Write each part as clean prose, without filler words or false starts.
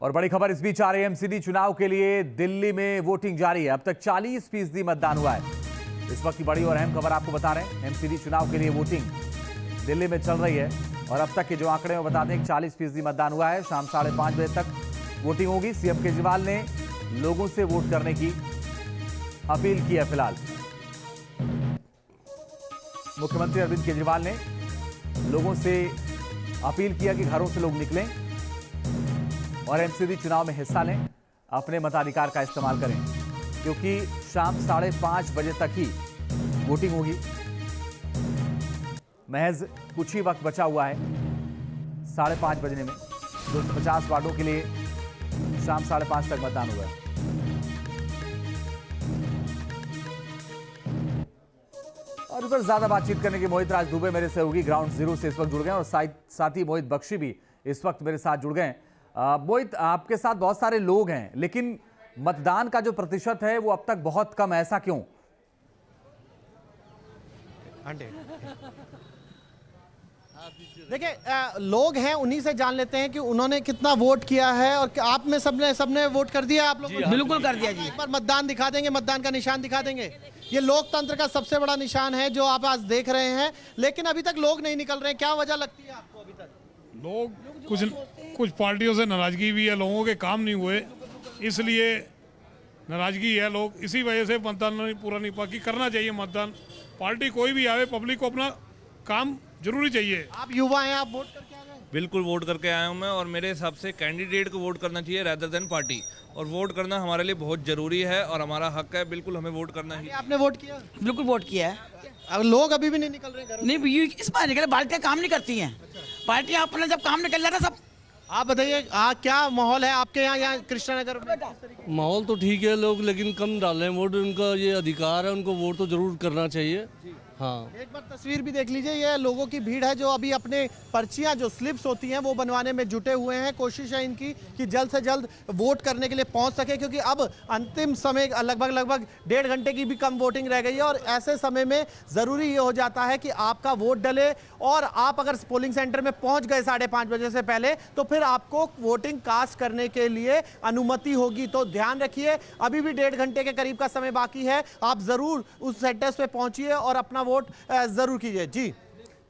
और बड़ी खबर इस बीच आ रही है, एमसीडी चुनाव के लिए दिल्ली में वोटिंग जारी है। अब तक 40% मतदान हुआ है। इस वक्त की बड़ी और अहम खबर आपको बता रहे हैं, एमसीडी चुनाव के लिए वोटिंग दिल्ली में चल रही है और अब तक के जो आंकड़े वो बता दें 40% मतदान हुआ है। शाम 5:30 बजे तक वोटिंग होगी। सीएम केजरीवाल ने लोगों से वोट करने की अपील की है। फिलहाल मुख्यमंत्री अरविंद केजरीवाल ने लोगों से अपील किया कि घरों से लोग निकलें और एमसीडी चुनाव में हिस्सा लें, अपने मताधिकार का इस्तेमाल करें, क्योंकि शाम 5:30 बजे तक ही वोटिंग होगी। महज कुछ ही वक्त बचा हुआ है 5:30 बजने में। 250 वार्डों के लिए शाम 5:30 तक मतदान हुआ है। और इस पर ज्यादा बातचीत करने की मोहित राज दुबे मेरे सहयोगी ग्राउंड जीरो से इस वक्त जुड़ गए और साथ ही मोहित बख्शी भी इस वक्त मेरे साथ जुड़ गए। मोहित, आपके साथ बहुत सारे लोग हैं, लेकिन मतदान का जो प्रतिशत है वो अब तक बहुत कम है, ऐसा क्यों? देखिए, लोग हैं, उन्हीं से जान लेते हैं कि उन्होंने कितना वोट किया है और आप में सबने वोट कर दिया। आप लोग बिल्कुल कर दिया जी। एक बार मतदान दिखा देंगे, मतदान का निशान दिखा देंगे। ये लोकतंत्र का सबसे बड़ा निशान है जो आप आज देख रहे हैं, लेकिन अभी तक लोग नहीं निकल रहे हैं। क्या वजह लगती है आपको अभी तक? लोग कुछ पार्टियों से नाराजगी भी है, लोगों के काम नहीं हुए इसलिए नाराजगी है। लोग इसी वजह से मतदान पूरा नहीं बाकी करना चाहिए मतदान। पार्टी कोई भी आवे, पब्लिक को अपना काम जरूरी चाहिए। आप युवा हैं, आप वोट करके आ गए? बिल्कुल वोट करके आया हूं मैं, और मेरे हिसाब से कैंडिडेट को वोट करना चाहिए रेदर देन पार्टी। और वोट करना हमारे लिए बहुत जरूरी है और हमारा हक है, बिल्कुल हमें वोट करना ही। आपने वोट किया? बिल्कुल वोट किया है। अब लोग अभी भी नहीं निकल रहे घरों से? नहीं, इस बार निकले, पार्टियां काम नहीं करती हैं। पार्टियां अपना जब काम निकल जाता सब। आप बताइए, क्या माहौल है आपके यहाँ कृष्णानगर में? माहौल तो ठीक है, लोग लेकिन कम डाल रहे हैं वोट। उनका ये अधिकार है, उनको वोट तो जरूर करना चाहिए। हाँ, एक बार तस्वीर भी देख लीजिए। ये लोगों की भीड़ है जो अभी अपने पर्चियां जो स्लिप्स होती हैं वो बनवाने में जुटे हुए हैं। कोशिश है इनकी कि जल्द से जल्द वोट करने के लिए पहुंच सके, क्योंकि अब अंतिम समय लगभग 1.5 घंटे की भी कम वोटिंग रह गई है। और ऐसे समय में ज़रूरी ये हो जाता है कि आपका वोट डले और आप अगर पोलिंग सेंटर में पहुंच गए 5:30 बजे से पहले, तो फिर आपको वोटिंग कास्ट करने के लिए अनुमति होगी। तो ध्यान रखिए, अभी भी 1.5 घंटे के करीब का समय बाकी है। आप ज़रूर उस सेंटर्स पे पहुंचिए और अपना वोट जरूर कीजिए। जी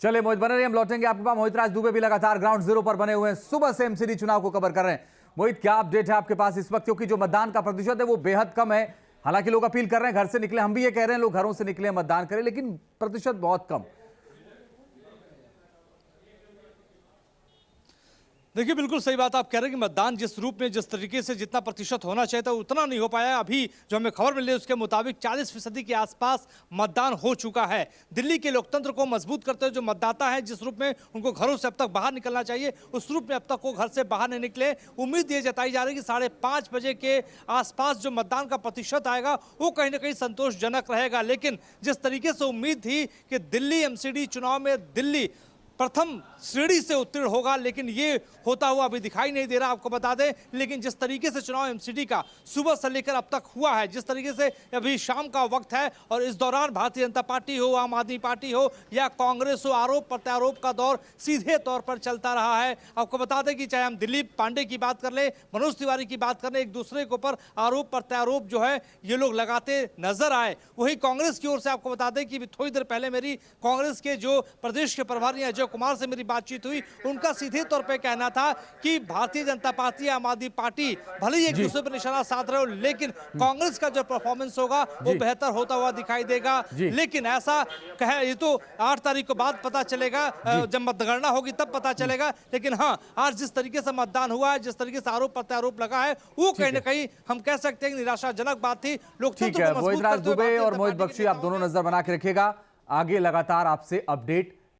चलिए मोहित बने रहिए, हम लौटेंगे आपके पास। मोहित राज दुबे भी लगातार ग्राउंड जीरो पर बने हुए हैं, सुबह से एमसीडी चुनाव को कवर कर रहे हैं। मोहित, क्या अपडेट है आपके पास इस वक्त, क्योंकि जो मतदान का प्रतिशत है वो बेहद कम है। हालांकि लोग अपील कर रहे हैं घर से निकले, हम भी ये कह रहे हैं लोग घरों से निकले मतदान करें, लेकिन प्रतिशत बहुत कम। देखिए, बिल्कुल सही बात आप कह रहे हैं कि मतदान जिस रूप में, जिस तरीके से जितना प्रतिशत होना चाहिए था उतना नहीं हो पाया। अभी जो हमें खबर मिल रही है उसके मुताबिक 40% के आसपास मतदान हो चुका है। दिल्ली के लोकतंत्र को मजबूत करते हुए जो मतदाता है, जिस रूप में उनको घरों से अब तक बाहर निकलना चाहिए, उस रूप में अब तक वो घर से बाहर नहीं निकले। उम्मीद ये जताई जा रही है कि 5:30 बजे के आसपास जो मतदान का प्रतिशत आएगा वो कहीं ना कहीं संतोषजनक रहेगा। लेकिन जिस तरीके से उम्मीद थी कि दिल्ली एमसीडी चुनाव में दिल्ली प्रथम श्रेणी से उत्तीर्ण होगा, लेकिन ये होता हुआ अभी दिखाई नहीं दे रहा, आपको बता दें। लेकिन जिस तरीके से चुनाव एमसीडी का सुबह से लेकर अब तक हुआ है, जिस तरीके से अभी शाम का वक्त है और इस दौरान भारतीय जनता पार्टी हो, आम आदमी पार्टी हो या कांग्रेस हो, आरोप प्रत्यारोप का दौर सीधे तौर पर चलता रहा है। आपको बता दें कि चाहे हम दिलीप पांडे की बात कर ले, मनोज तिवारी की बात कर ले, एक दूसरे के ऊपर आरोप प्रत्यारोप जो है ये लोग लगाते नजर आए। वही कांग्रेस की ओर से आपको बता दें कि थोड़ी देर पहले मेरी कांग्रेस के जो प्रदेश के प्रभारी अजय कुमार से मेरी बातचीत हुई। उनका सीधे तौर पे कहना था कि भारतीय जनता पार्टी, आम आदमी पार्टी भले ही एक दूसरे पर निशाना साध रहे हो, लेकिन कांग्रेस का जो परफॉर्मेंस होगा वो बेहतर होता हुआ दिखाई देगा। लेकिन ऐसा कहे, ये तो 8 तारीख को बाद पता चलेगा, जब मतगणना होगी तब पता चलेगा। लेकिन हाँ, आज जिस तरीके से मतदान हुआ है, जिस तरीके से आरोप प्रत्यारोप लगा है, वो कहीं ना कहीं हम कह सकते हैं निराशाजनक बात थी। ठीक है, मोहित राज दुबे और मोहित बख्शी, आप दोनों नजर बना के रखिएगा, आगे लगातार आपसे अपडेट